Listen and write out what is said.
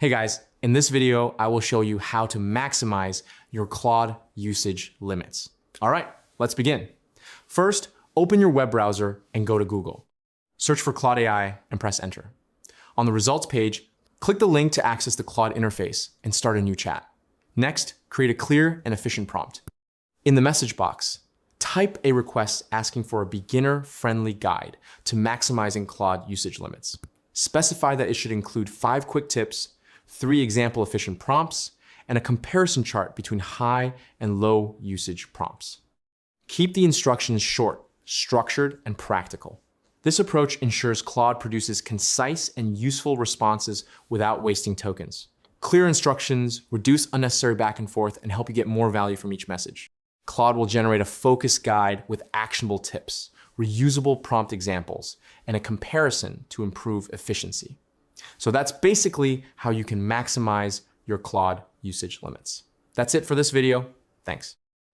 Hey guys, in this video, I will show you how to maximize your Claude usage limits. All right, let's begin. First, open your web browser and go to Google. Search for Claude AI and press enter. On the results page, click the link to access the Claude interface and start a new chat. Next, create a clear and efficient prompt. In the message box, type a request asking for a beginner-friendly guide to maximizing Claude usage limits. Specify that it should include 5 quick tips, 3 example efficient prompts, and a comparison chart between high and low usage prompts. Keep the instructions short, structured, and practical. This approach ensures Claude produces concise and useful responses without wasting tokens. Clear instructions reduce unnecessary back and forth and help you get more value from each message. Claude will generate a focused guide with actionable tips, reusable prompt examples, and a comparison to improve efficiency. So that's basically how you can maximize your Claude usage limits. That's it for this video. Thanks.